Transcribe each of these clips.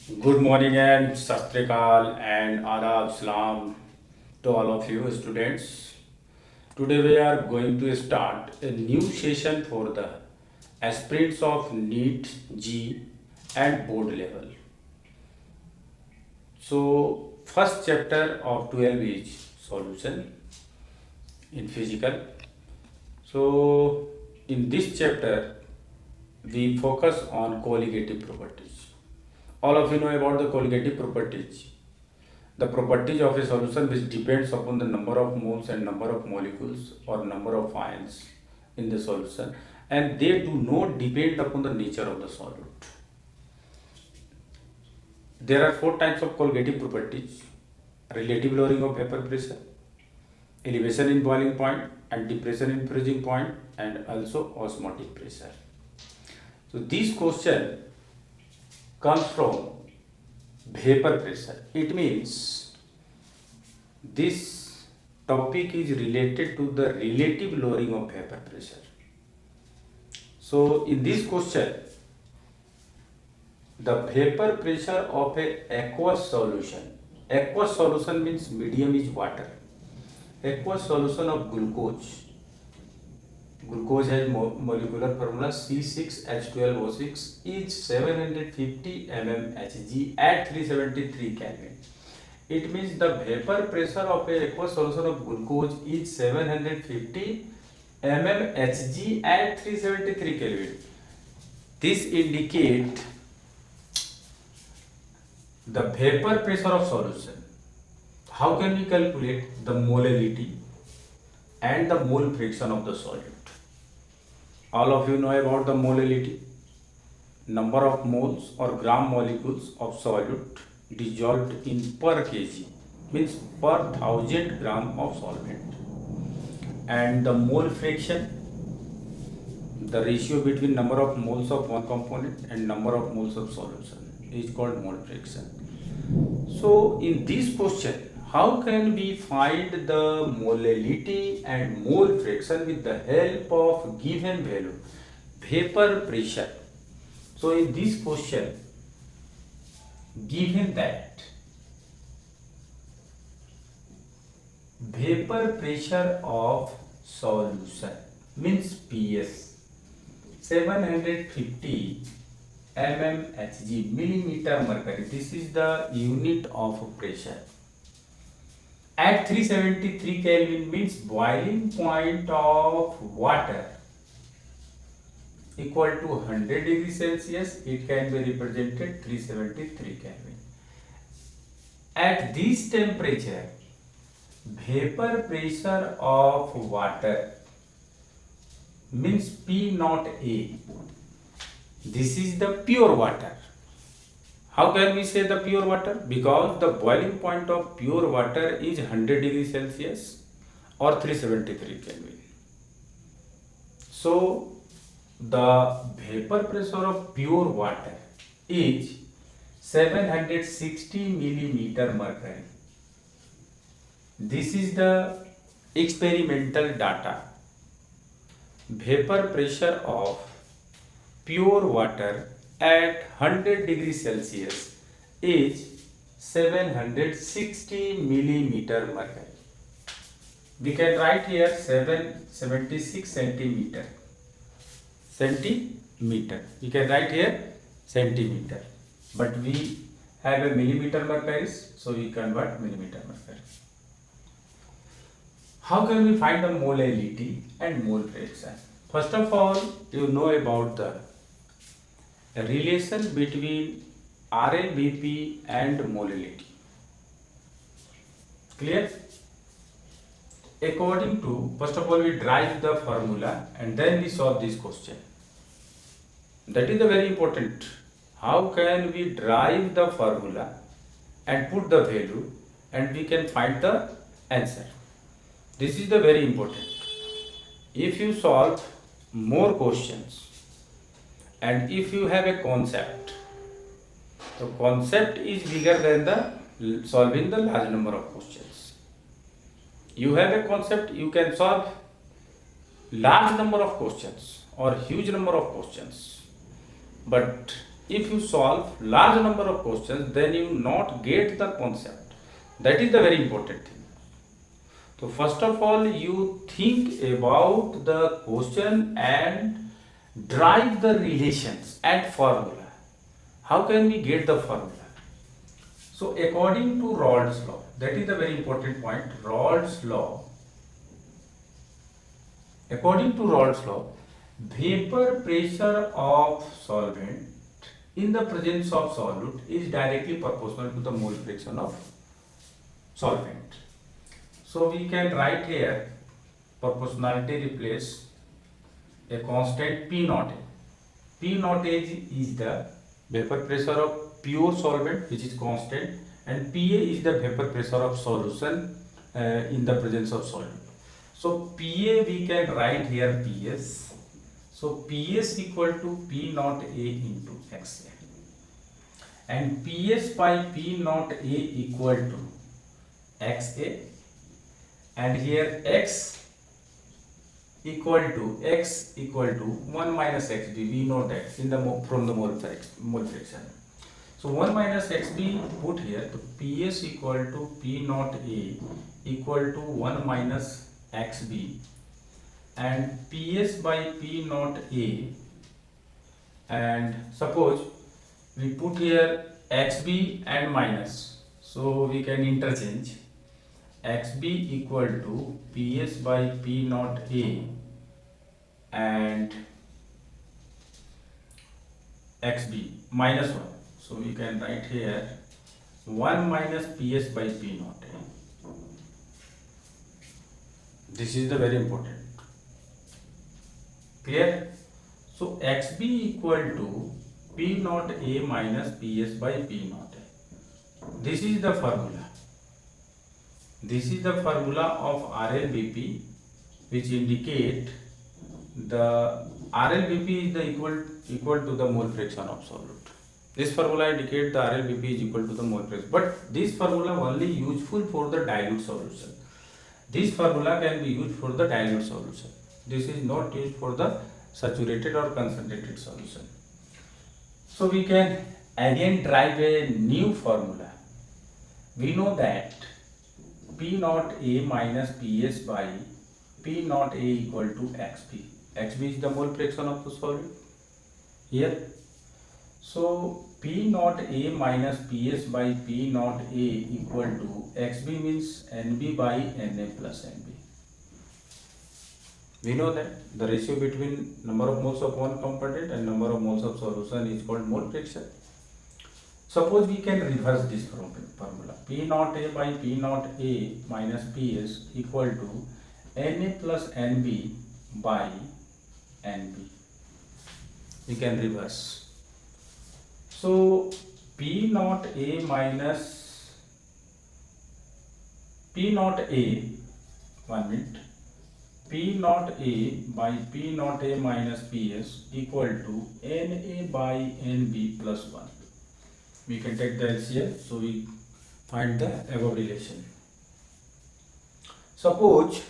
Good morning and Sat Sri Akal and Adab Salam to all of you students. Today we are going to start a new session for the aspirants of NEET, G and board level. So first chapter of 12 is solution in physical. So in this chapter we focus on colligative properties. All of you know about the colligative properties. The properties of a solution which depends upon the number of moles and number of molecules or number of ions in the solution, and they do not depend upon the nature of the solute. There are four types of colligative properties: relative lowering of vapor pressure, elevation in boiling point and depression in freezing point, and also osmotic pressure. So this question comes from vapor pressure. It means this topic is related to the relative lowering of vapor pressure. So in this question, the vapor pressure of a aqueous solution means medium is water. Aqueous solution of glucose has molecular formula C6H12O6 is 750 mmHg at 373 Kelvin. It means the vapor pressure of a aqueous solution of glucose is 750 mmHg at 373 Kelvin. This indicates the vapor pressure of solution. How can we calculate the molality and the mole fraction of the solute? All of you know about the molality, number of moles or gram molecules of solute dissolved in per kg, means per 1000 gram of solvent, and the mole fraction, the ratio between number of moles of one component and number of moles of solution is called mole fraction. So in this question, how can we find the molality and mole fraction with the help of given value, vapor pressure? So in this question, given that vapor pressure of solution means PS 750 mmHg, millimeter mercury. This is the unit of pressure. At 373 Kelvin means boiling point of water equal to 100 degrees Celsius. It can be represented 373 Kelvin. At this temperature, vapor pressure of water means P naught A. This is the pure water. How can we say the pure water? Because the boiling point of pure water is 100 degrees Celsius or 373 Kelvin. So the vapor pressure of pure water is 760 millimeter mercury. This is the experimental data. Vapor pressure of pure water at 100 degrees Celsius is 760 millimeter mercury. We can write here 776 centimeter. We can write here centimeter, but we have a millimeter mercury, so we convert millimeter mercury. How can we find the molality and mole fraction? First of all, you know about the relation between RMBP and molality. Clear? According to, first of all, we derive the formula and then we solve this question. That is the very important. How can we derive the formula and put the value and we can find the answer? This is the very important. If you solve more questions and if you have a concept, the concept is bigger than the solving the large number of questions. You have a concept, you can solve large number of questions or huge number of questions, but if you solve large number of questions, then you not get the concept. That is the very important thing. So first of all, you think about the question and drive the relations and formula. How can we get the formula? So according to Rod's law, that is the very important point. Rod's law. According to Rod's law, vapor pressure of solvent in the presence of solute is directly proportional to the mole fraction of solvent. So we can write here proportionality replace a constant P naught A. P naught A is the vapor pressure of pure solvent which is constant, and Pa is the vapor pressure of solution in the presence of solute. So Pa we can write here Ps. So Ps equal to P naught A into Xa, and Ps by P naught A equal to Xa, and here X equal to 1 minus Xb. We know that in the from the mole fraction. So 1 minus Xb put here. So Ps equal to P naught A equal to 1 minus Xb, and Ps by P naught A, and suppose we put here Xb and minus, so we can interchange. Xb equal to Ps by P naught A and Xb minus 1. So we can write here 1 minus Ps by P naught A. This is the very important. Clear? So Xb equal to P naught A minus Ps by P naught A. This is the formula. This is the formula of RLBP, which indicate the RLBP is the equal to the mole fraction of solute. This formula indicates the RLBP is equal to the mole fraction, but this formula only useful for the dilute solution. This formula can be used for the dilute solution. This is not used for the saturated or concentrated solution. So we can again drive a new formula. We know that P naught A minus Ps by P naught A equal to Xb. Xb is the mole fraction of the solute here. So P naught A minus Ps by P naught A equal to Xb means Nb by Na plus Nb. We know that the ratio between number of moles of one component and number of moles of solution is called mole fraction. Suppose we can reverse this formula. P naught A by P naught A minus Ps equal to Na plus Nb by Nb. We can reverse. So P naught A minus P naught A, 1 minute, P naught A by P naught A minus Ps equal to Na by Nb plus 1. We can take the LCM, so we find the above relation. Suppose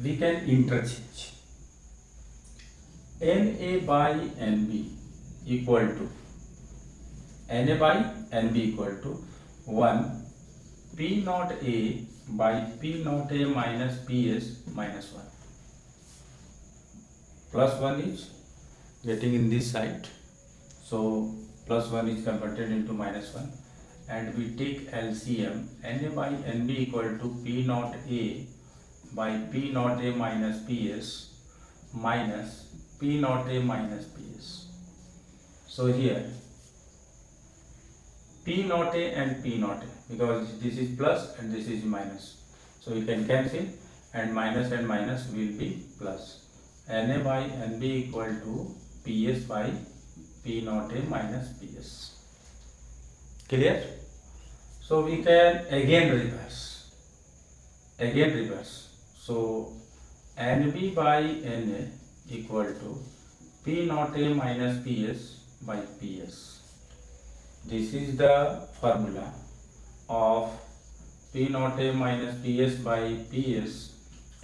we can interchange Na by Nb equal to Na by Nb equal to 1 P naught A by P naught A minus Ps minus 1. Plus 1 is getting in this side, so plus 1 is converted into minus 1, and we take LCM. Na by Nb equal to P naught A by P naught A minus Ps minus P naught A minus Ps. So here P naught A and P naught A, because this is plus and this is minus, so we can cancel, and minus will be plus. Na by Nb equal to Ps by P naught A minus Ps. Clear? So we can again reverse. So Nb by Na equal to P naught A minus Ps by Ps. This is the formula of P naught A minus Ps by Ps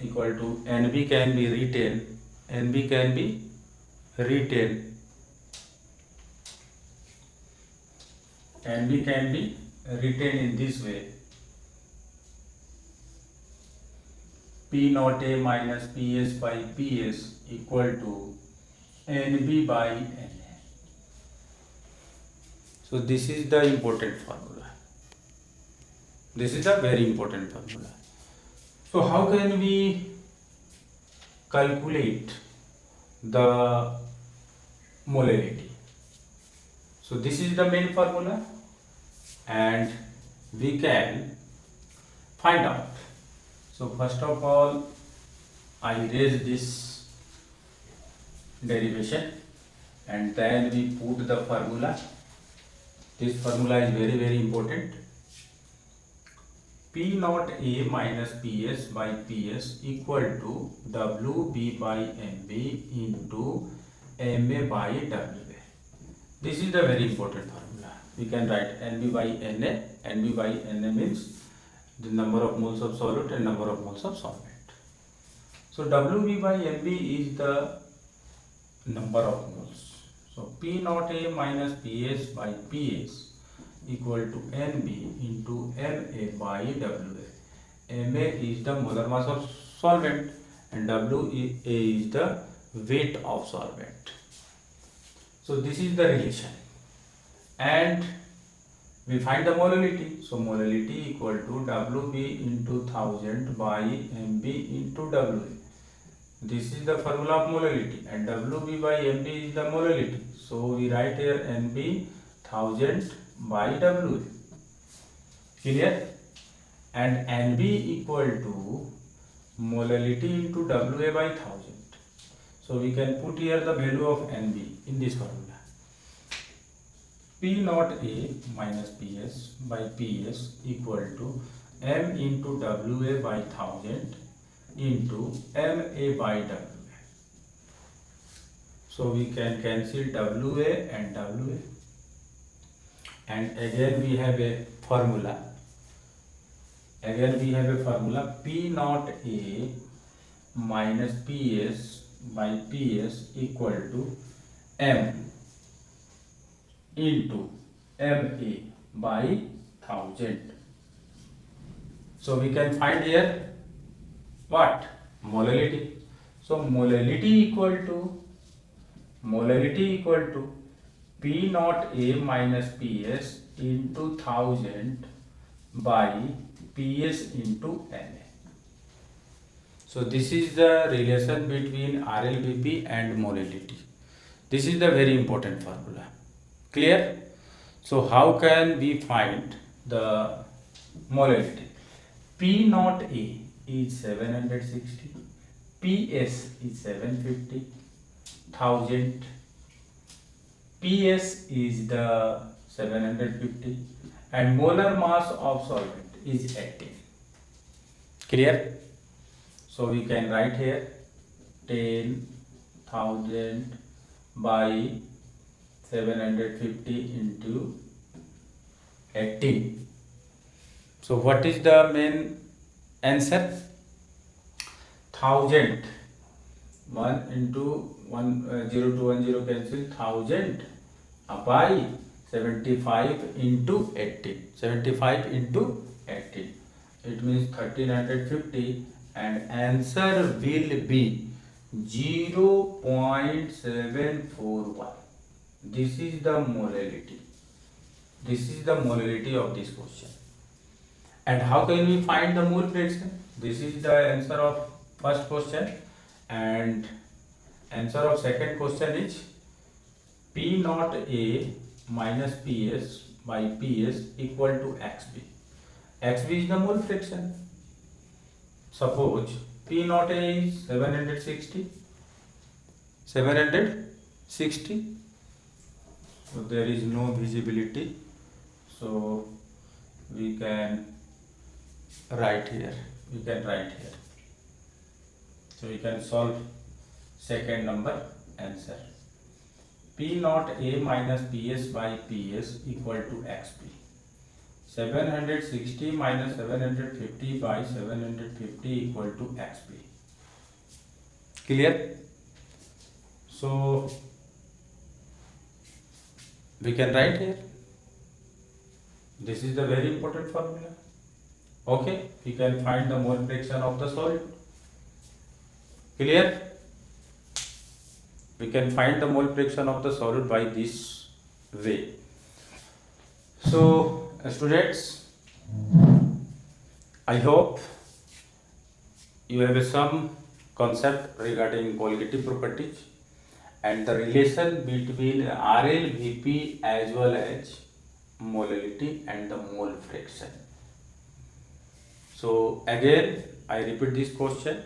equal to Nb can be written NB can be written. NB can be written in this way. P naught A minus PS by PS equal to NB by NA. So this is the important formula. This is a very important formula. So how can we calculate the molarity? So this is the main formula and we can find out. So first of all, I erase this derivation and then we put the formula. This formula is very important. P naught A minus PS by PS equal to WB by MB into MA by WA. This is the very important formula. We can write NB by NA. NB by NA means the number of moles of solute and number of moles of solvent. So WB by MB is the number of moles. So P naught A minus PS by PS equal to NB into MA by WA. MA is the molar mass of solvent and WA is the weight of solvent. So this is the relation and we find the molarity. So molarity equal to WB into 1000 by MB into WA. This is the formula of molarity and WB by MB is the molarity. So we write here NB 1000 by WA. Clear? And NB equal to molarity into WA by 1000. So we can put here the value of NB in this formula. P naught A minus PS by PS equal to M into WA by 1000 into MA by WA. So we can cancel WA and WA. And again we have a formula. P naught A minus PS by PS equal to M into MA by 1000. So we can find here what? Molarity. So molarity equal to P naught A minus PS into 1000 by PS into Na. So this is the relation between RLBP and molarity. This is the very important formula. Clear? So how can we find the molarity? P naught A is 760, PS is 750, 1000, PS is the 750 and molar mass of solvent is 18. Clear? So we can write here 10,000 by 750 into 18. So what is the main answer? 1000. 1 into 1 0 to 1 0 cancel. 1000 by 75 into 18. 75 into 18. It means 1350 and answer will be 0.741. This is the molarity. This is the molarity of this question. And how can we find the mole fraction? This is the answer of first question and answer of second question is P naught A minus PS by PS equal to XB. XB is the mole fraction. Suppose P naught A is 760. So there is no visibility. So we can write here. So we can solve second number answer. P naught A minus PS by PS equal to XP. 760 minus 750 by 750 equal to XP. Clear? So we can write here. This is the very important formula. Okay, we can find the mole fraction of the solid. Clear? We can find the mole fraction of the solid by this way. So students, I hope you have some concept regarding colligative properties and the relation between RL, Vp as well as molality and the mole fraction. So again, I repeat this question.